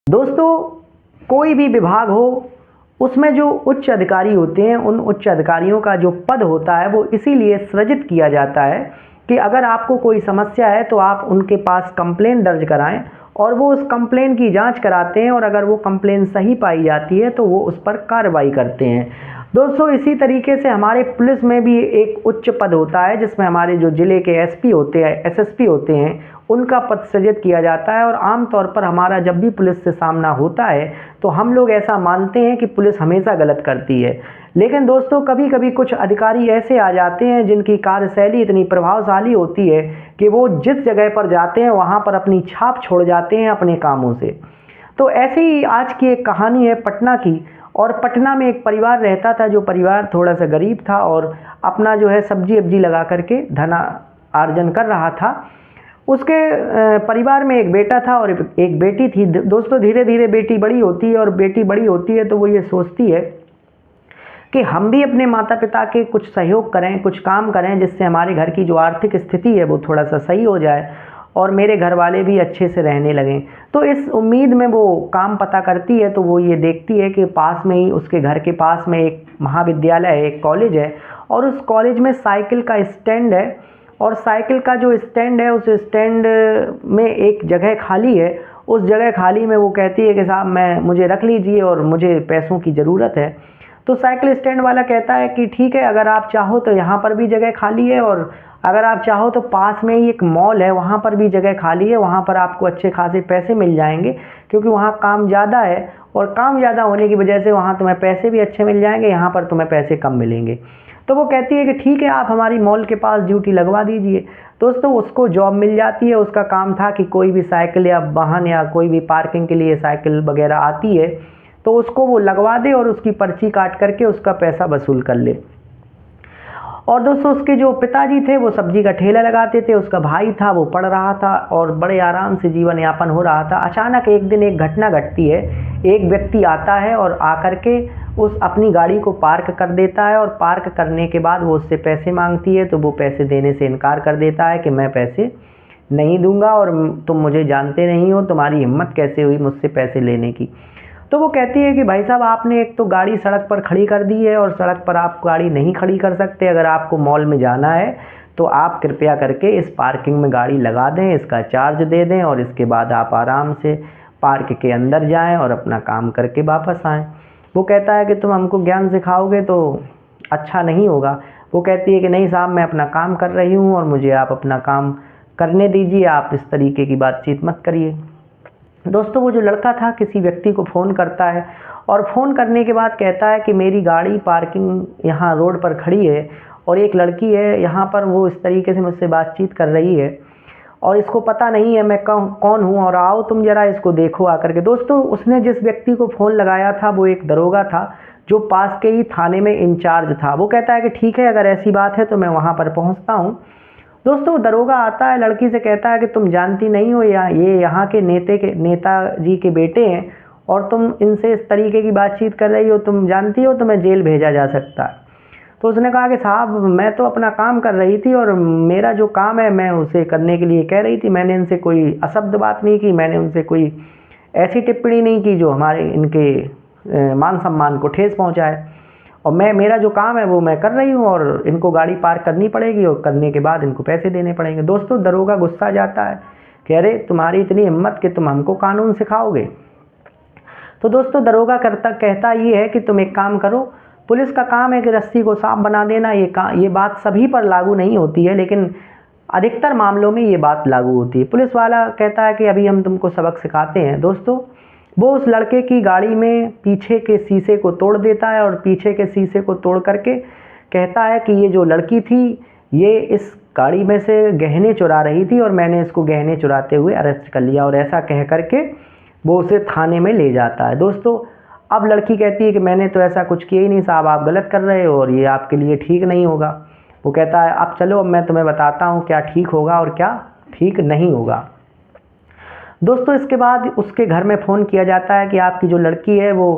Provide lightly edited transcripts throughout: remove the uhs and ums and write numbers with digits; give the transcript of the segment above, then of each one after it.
दोस्तों, कोई भी विभाग हो, उसमें जो उच्च अधिकारी होते हैं, उन उच्च अधिकारियों का जो पद होता है वो इसीलिए सृजित किया जाता है कि अगर आपको कोई समस्या है तो आप उनके पास कंप्लेन दर्ज कराएं और वो उस कंप्लेन की जांच कराते हैं और अगर वो कंप्लेन सही पाई जाती है तो वो उस पर कार्रवाई करते हैं। दोस्तों, इसी तरीके से हमारे पुलिस में भी एक उच्च पद होता है जिसमें हमारे जो ज़िले के एसपी होते हैं, एसएसपी होते हैं, उनका पद सृजित किया जाता है। और आमतौर पर हमारा जब भी पुलिस से सामना होता है तो हम लोग ऐसा मानते हैं कि पुलिस हमेशा गलत करती है, लेकिन दोस्तों कभी कभी कुछ अधिकारी ऐसे आ जाते हैं जिनकी कार्यशैली इतनी प्रभावशाली होती है कि वो जिस जगह पर जाते हैं वहाँ पर अपनी छाप छोड़ जाते हैं अपने कामों से। तो ऐसे ही आज की एक कहानी है पटना की। और पटना में एक परिवार रहता था, जो परिवार थोड़ा सा गरीब था और अपना जो है सब्जी अब्जी लगा करके धन आर्जन कर रहा था। उसके परिवार में एक बेटा था और एक बेटी थी। दोस्तों, धीरे धीरे बेटी बड़ी होती है और बेटी बड़ी होती है तो वो ये सोचती है कि हम भी अपने माता पिता के कुछ सहयोग करें, कुछ काम करें जिससे हमारे घर की जो आर्थिक स्थिति है वो थोड़ा सा सही हो जाए और मेरे घर वाले भी अच्छे से रहने लगें। तो इस उम्मीद में वो काम पता करती है। तो वो ये देखती है कि पास में ही, उसके घर के पास में एक महाविद्यालय है, एक कॉलेज है और उस कॉलेज में साइकिल का स्टैंड है और साइकिल का जो स्टैंड है उस स्टैंड में एक जगह खाली है। उस जगह खाली में वो कहती है कि साहब मुझे रख लीजिए और मुझे पैसों की ज़रूरत है। तो साइकिल स्टैंड वाला कहता है कि ठीक है, अगर आप चाहो तो यहाँ पर भी जगह खाली है और अगर आप चाहो तो पास में ही एक मॉल है, वहाँ पर भी जगह खाली है, वहाँ पर आपको अच्छे खासे पैसे मिल जाएंगे क्योंकि वहाँ काम ज़्यादा है और काम ज़्यादा होने की वजह से वहाँ तुम्हें पैसे भी अच्छे मिल जाएंगे, यहाँ पर तुम्हें पैसे कम मिलेंगे। तो वो कहती है कि ठीक है, आप हमारी मॉल के पास ड्यूटी लगवा दीजिए। दोस्तों, उसको जॉब मिल जाती है। उसका काम था कि कोई भी साइकिल या वाहन या कोई भी पार्किंग के लिए साइकिल वगैरह आती है तो उसको वो लगवा दे और उसकी पर्ची काट करके उसका पैसा वसूल कर ले। और दोस्तों, उसके जो पिताजी थे वो सब्जी का ठेला लगाते थे, उसका भाई था वो पढ़ रहा था और बड़े आराम से जीवन यापन हो रहा था। अचानक एक दिन एक घटना घटती है। एक व्यक्ति आता है और आकर के उस अपनी गाड़ी को पार्क कर देता है और पार्क करने के बाद वो उससे पैसे मांगती है तो वो पैसे देने से इनकार कर देता है कि मैं पैसे नहीं दूंगा और तुम मुझे जानते नहीं हो, तुम्हारी हिम्मत कैसे हुई मुझसे पैसे लेने की। तो वो कहती है कि भाई साहब, आपने एक तो गाड़ी सड़क पर खड़ी कर दी है और सड़क पर आप गाड़ी नहीं खड़ी कर सकते। अगर आपको मॉल में जाना है तो आप कृपया करके इस पार्किंग में गाड़ी लगा दें, इसका चार्ज दे दें और इसके बाद आप आराम से पार्क के अंदर जाएं और अपना काम करके वापस आएं। वो कहता है कि तुम हमको ज्ञान सिखाओगे तो अच्छा नहीं होगा। वो कहती है कि नहीं साहब, मैं अपना काम कर रही हूँ और मुझे आप अपना काम करने दीजिए, आप इस तरीके की बातचीत मत करिए। दोस्तों, वो जो लड़का था किसी व्यक्ति को फ़ोन करता है और फ़ोन करने के बाद कहता है कि मेरी गाड़ी पार्किंग यहाँ रोड पर खड़ी है और एक लड़की है यहाँ पर, वो इस तरीके से मुझसे बातचीत कर रही है और इसको पता नहीं है मैं कौन हूँ और आओ तुम ज़रा इसको देखो आकर के। दोस्तों, उसने जिस व्यक्ति को फ़ोन लगाया था वो एक दरोगा था जो पास के ही थाने में इंचार्ज था। वो कहता है कि ठीक है, अगर ऐसी बात है तो मैं वहाँ पर पहुँचता हूँ। दोस्तों, दरोगा आता है, लड़की से कहता है कि तुम जानती नहीं हो, ये यहाँ के नेताजी के बेटे हैं और तुम इनसे इस तरीके की बातचीत कर रही हो, तुम जानती हो तुम्हें जेल भेजा जा सकता है। तो उसने कहा कि साहब, मैं तो अपना काम कर रही थी और मेरा जो काम है मैं उसे करने के लिए कह रही थी, मैंने इनसे कोई अशब्द बात नहीं की, मैंने उनसे कोई ऐसी टिप्पणी नहीं की जो हमारे इनके मान सम्मान को ठेस पहुँचाए और मेरा जो काम है वो मैं कर रही हूँ और इनको गाड़ी पार्क करनी पड़ेगी और करने के बाद इनको पैसे देने पड़ेंगे। दोस्तों, दरोगा गुस्सा जाता है कि अरे तुम्हारी इतनी हिम्मत कि तुम हमको कानून सिखाओगे। तो दोस्तों, दरोगा कहता ये है कि तुम एक काम करो, पुलिस का काम है कि रस्सी को सांप बना देना। ये बात सभी पर लागू नहीं होती है, लेकिन अधिकतर मामलों में ये बात लागू होती है। पुलिस वाला कहता है कि अभी हम तुमको सबक सिखाते हैं। दोस्तों, वो उस लड़के की गाड़ी में पीछे के शीशे को तोड़ देता है और पीछे के शीशे को तोड़ करके कहता है कि ये जो लड़की थी ये इस गाड़ी में से गहने चुरा रही थी और मैंने इसको गहने चुराते हुए अरेस्ट कर लिया, और ऐसा कह करके वो उसे थाने में ले जाता है। दोस्तों, अब लड़की कहती है कि मैंने तो ऐसा कुछ किया ही नहीं साहब, आप गलत कर रहे हो और ये आपके लिए ठीक नहीं होगा। वो कहता है अब चलो, अब मैं तुम्हें बताता हूँ क्या ठीक होगा और क्या ठीक नहीं होगा। दोस्तों, इसके बाद उसके घर में फ़ोन किया जाता है कि आपकी जो लड़की है वो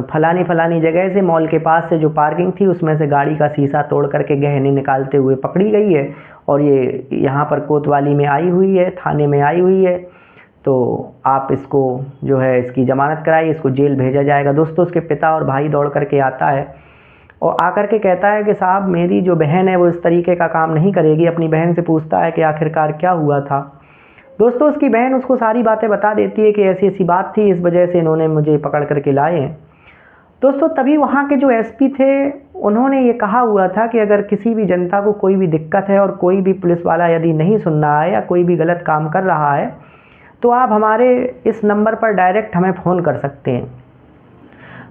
फलानी जगह से, मॉल के पास से जो पार्किंग थी उसमें से गाड़ी का शीशा तोड़ करके गहने निकालते हुए पकड़ी गई है और ये यहाँ पर कोतवाली में आई हुई है, थाने में आई हुई है। तो आप इसको जो है इसकी ज़मानत कराइए, इसको जेल भेजा जाएगा। दोस्तों उसके पिता और भाई दौड़ करके आता है और आकर के कहता है कि साहब मेरी जो बहन है वो इस तरीके का काम नहीं करेगी। अपनी बहन से पूछता है कि आखिरकार क्या हुआ था। दोस्तों उसकी बहन उसको सारी बातें बता देती है कि ऐसी ऐसी बात थी, इस वजह से इन्होंने मुझे पकड़ करके लाए हैं। दोस्तों तभी वहाँ के जो एसपी थे उन्होंने ये कहा हुआ था कि अगर किसी भी जनता को कोई भी दिक्कत है और कोई भी पुलिस वाला यदि नहीं सुन रहा है या कोई भी गलत काम कर रहा है तो आप हमारे इस नंबर पर डायरेक्ट हमें फ़ोन कर सकते हैं।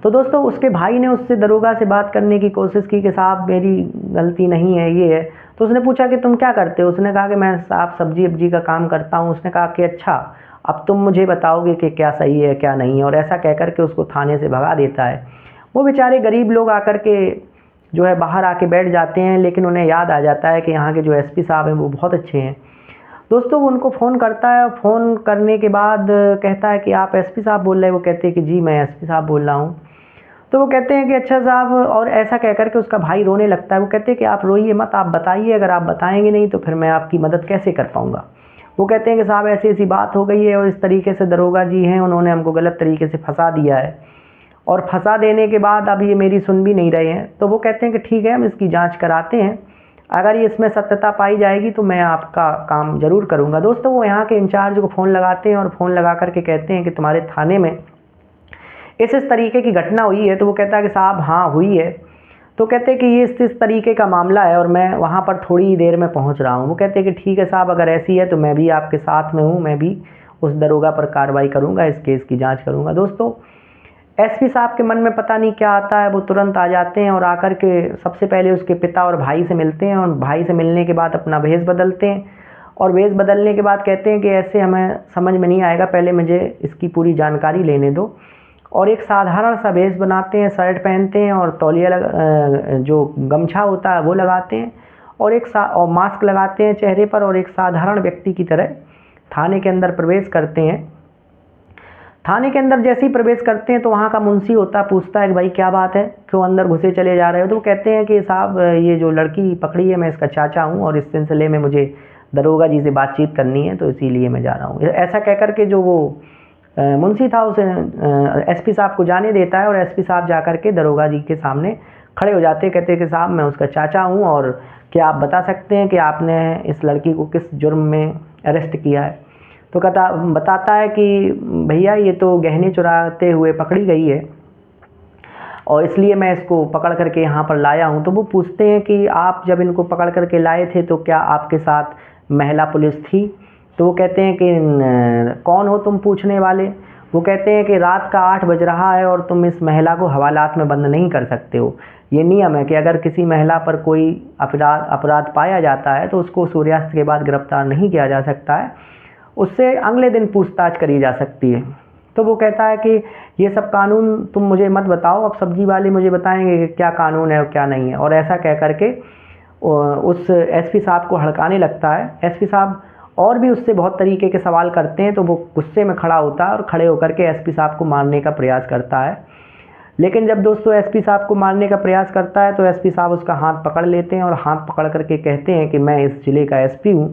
तो दोस्तों उसके भाई ने उससे दरोगा से बात करने की कोशिश की कि साहब मेरी गलती नहीं है, ये है। तो उसने पूछा कि तुम क्या करते हो? उसने कहा कि मैं साहब सब्जी वब्जी का काम करता हूँ। उसने कहा कि अच्छा, अब तुम मुझे बताओगे कि क्या सही है क्या नहीं है, और ऐसा कह कर के उसको थाने से भगा देता है। वो बेचारे गरीब लोग आकर के जो है बाहर आके बैठ जाते हैं, लेकिन उन्हें याद आ जाता है कि यहाँ के जो एसपी साहब हैं वो बहुत अच्छे हैं। दोस्तों वो उनको फ़ोन करता है और फ़ोन करने के बाद कहता है कि आप एसपी साहब बोल रहे हैं? वो कहते हैं कि जी मैं एसपी साहब बोल रहा हूँ। तो वो कहते हैं कि अच्छा साहब, और ऐसा कह कर के उसका भाई रोने लगता है। वो कहते हैं कि आप रोइए मत, आप बताइए, अगर आप बताएंगे नहीं तो फिर मैं आपकी मदद कैसे कर पाऊँगा। वो कहते हैं कि साहब ऐसी ऐसी बात हो गई है और इस तरीके से दरोगा जी हैं, उन्होंने हमको गलत तरीके से फंसा दिया है, और फंसा देने के बाद अब ये मेरी सुन भी नहीं रहे हैं। तो वो कहते हैं कि ठीक है हम इसकी जांच कराते हैं, अगर ये इसमें सत्यता पाई जाएगी तो मैं आपका काम ज़रूर करूँगा। दोस्तों वो यहाँ के इंचार्ज को फ़ोन लगाते हैं और फ़ोन लगा करके कहते हैं कि तुम्हारे थाने में इस तरीके की घटना हुई है। तो वो कहता है कि साहब हाँ हुई है। तो कहते हैं कि ये इस तरीके का मामला है और मैं वहाँ पर थोड़ी ही देर में पहुँच रहा हूँ। वो कहते हैं कि ठीक है साहब, अगर ऐसी है तो मैं भी आपके साथ में हूँ, मैं भी उस दरोगा पर कार्रवाई करूँगा, इस केस की जाँच करूँगा। दोस्तों एसपी साहब के मन में पता नहीं क्या आता है, वो तुरंत आ जाते हैं और आकर के सबसे पहले उसके पिता और भाई से मिलते हैं, और भाई से मिलने के बाद अपना भेष बदलते हैं, और भेष बदलने के बाद कहते हैं कि ऐसे हमें समझ में नहीं आएगा, पहले मुझे इसकी पूरी जानकारी लेने दो। और एक साधारण सा भेष बनाते हैं, शर्ट पहनते हैं और तौलिया जो गमछा होता है वो लगाते हैं, और और मास्क लगाते हैं चेहरे पर, और एक साधारण व्यक्ति की तरह थाने के अंदर प्रवेश करते हैं। थाने के अंदर जैसे ही प्रवेश करते हैं तो वहाँ का मुंशी होता पूछता है कि भाई क्या बात है, क्यों अंदर घुसे चले जा रहे हो? तो वो कहते हैं कि साहब ये जो लड़की पकड़ी है मैं इसका चाचा हूँ, और इस सिलसिले में मुझे दरोगा जी से बातचीत करनी है, तो इसीलिए मैं जा रहा हूँ। ऐसा कह कर के जो वो मुंशी था उसे एसपी साहब को जाने देता है, और एसपी साहब जा कर के दरोगा जी के सामने खड़े हो जाते हैं। कहते हैं कि साहब मैं उसका चाचा हूँ, और क्या आप बता सकते हैं कि आपने इस लड़की को किस जुर्म में अरेस्ट किया है? तो बताता है कि भैया ये तो गहने चुराते हुए पकड़ी गई है, और इसलिए मैं इसको पकड़ करके यहाँ पर लाया हूँ। तो वो पूछते हैं कि आप जब इनको पकड़ करके लाए थे तो क्या आपके साथ महिला पुलिस थी? तो वो कहते हैं कि कौन हो तुम पूछने वाले? वो कहते हैं कि रात का 8 बज रहा है और तुम इस महिला को हवालात में बंद नहीं कर सकते हो। ये नियम है कि अगर किसी महिला पर कोई अपराध पाया जाता है तो उसको सूर्यास्त के बाद गिरफ्तार नहीं किया जा सकता है, उससे अगले दिन पूछताछ करी जा सकती है। तो वो कहता है कि ये सब कानून तुम मुझे मत बताओ, अब सब्जी वाले मुझे बताएंगे कि क्या कानून है और क्या नहीं है। और ऐसा कह करके उस एसपी साहब को हड़काने लगता है। एसपी साहब और भी उससे बहुत तरीके के सवाल करते हैं, तो वो गुस्से में खड़ा होता है और खड़े होकर के एसपी साहब को मारने का प्रयास करता है। लेकिन जब दोस्तों एसपी साहब को मारने का प्रयास करता है तो एसपी साहब उसका हाथ पकड़ लेते हैं, और हाथ पकड़ करके कहते हैं कि मैं इस ज़िले का एसपी हूँ,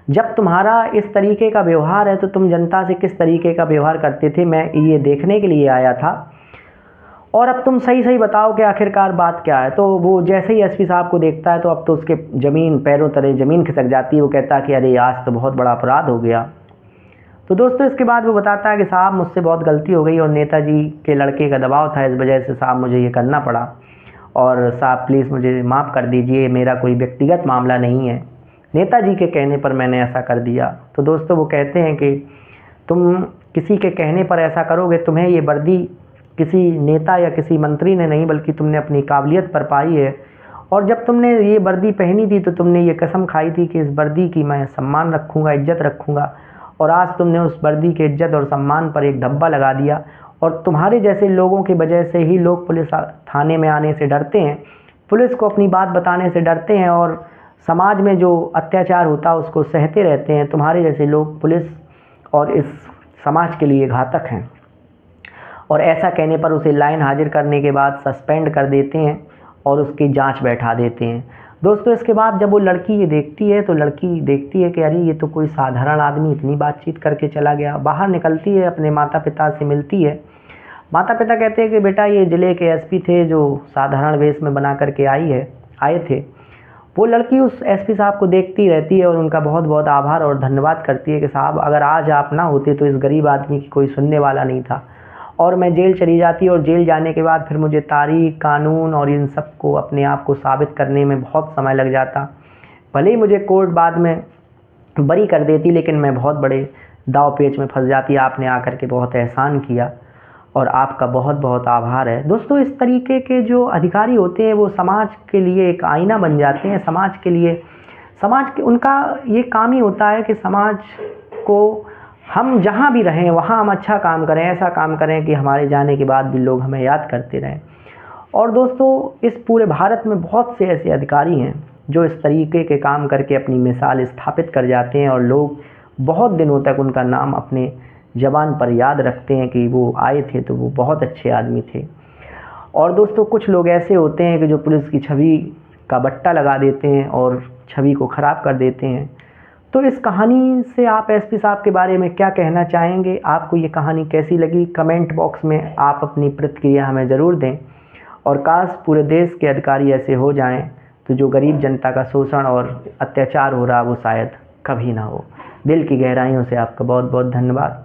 जब तुम्हारा इस तरीके का व्यवहार है तो तुम जनता से किस तरीके का व्यवहार करते थे, मैं ये देखने के लिए आया था, और अब तुम सही सही बताओ कि आखिरकार बात क्या है। तो वो जैसे ही एसपी साहब को देखता है तो अब तो उसके पैरों तले ज़मीन खिसक जाती है। वो कहता है कि अरे आज तो बहुत बड़ा अपराध हो गया। तो दोस्तों इसके बाद वो बताता है कि साहब मुझसे बहुत गलती हो गई, और नेताजी के लड़के का दबाव था, इस वजह से साहब मुझे ये करना पड़ा, और साहब प्लीज़ मुझे माफ़ कर दीजिए, मेरा कोई व्यक्तिगत मामला नहीं है, नेताजी के कहने पर मैंने ऐसा कर दिया। तो दोस्तों वो कहते हैं कि तुम किसी के कहने पर ऐसा करोगे, तुम्हें ये वर्दी किसी नेता या किसी मंत्री ने नहीं बल्कि तुमने अपनी काबिलियत पर पाई है, और जब तुमने ये वर्दी पहनी थी तो तुमने ये कसम खाई थी कि इस वर्दी की मैं सम्मान रखूँगा, इज्जत रखूँगा, और आज तुमने उस वर्दी के इज्जत और सम्मान पर एक धब्बा लगा दिया। और तुम्हारे जैसे लोगों की वजह से ही लोग पुलिस थाने में आने से डरते हैं, पुलिस को अपनी बात बताने से डरते हैं, और समाज में जो अत्याचार होता है उसको सहते रहते हैं। तुम्हारे जैसे लोग पुलिस और इस समाज के लिए घातक हैं। और ऐसा कहने पर उसे लाइन हाजिर करने के बाद सस्पेंड कर देते हैं और उसकी जांच बैठा देते हैं। दोस्तों इसके बाद जब वो लड़की ये देखती है तो लड़की देखती है कि अरे ये तो कोई साधारण आदमी इतनी बातचीत करके चला गया। बाहर निकलती है, अपने माता पिता से मिलती है। माता पिता कहते हैं कि बेटा ये ज़िले के एसपी थे जो साधारण वेश में बना करके आए थे। वो लड़की उस एसपी साहब को देखती रहती है और उनका बहुत बहुत आभार और धन्यवाद करती है कि साहब अगर आज आप ना होते तो इस गरीब आदमी की कोई सुनने वाला नहीं था और मैं जेल चली जाती और जेल जाने के बाद फिर मुझे तारीख, कानून और इन सब को अपने आप को साबित करने में बहुत समय लग जाता। भले ही मुझे कोर्ट बाद में बरी कर देती लेकिन मैं बहुत बड़े दाव पेच में फंस जाती। आपने आकर के बहुत एहसान किया और आपका बहुत बहुत आभार है। दोस्तों इस तरीके के जो अधिकारी होते हैं वो समाज के लिए एक आईना बन जाते हैं। समाज के लिए उनका ये काम ही होता है कि समाज को हम जहाँ भी रहें वहाँ हम अच्छा काम करें, ऐसा काम करें कि हमारे जाने के बाद भी लोग हमें याद करते रहें। और दोस्तों इस पूरे भारत में बहुत से ऐसे अधिकारी हैं जो इस तरीके के काम करके अपनी मिसाल स्थापित कर जाते हैं और लोग बहुत दिनों तक उनका नाम अपने ज़बान पर याद रखते हैं कि वो आए थे तो वो बहुत अच्छे आदमी थे। और दोस्तों कुछ लोग ऐसे होते हैं कि जो पुलिस की छवि का बट्टा लगा देते हैं और छवि को ख़राब कर देते हैं। तो इस कहानी से आप एसपी साहब के बारे में क्या कहना चाहेंगे? आपको ये कहानी कैसी लगी? कमेंट बॉक्स में आप अपनी प्रतिक्रिया हमें ज़रूर दें। और काश पूरे देश के अधिकारी ऐसे हो जाएं तो जो गरीब जनता का शोषण और अत्याचार हो रहा वो शायद कभी ना हो। दिल की गहराइयों से आपका बहुत बहुत धन्यवाद।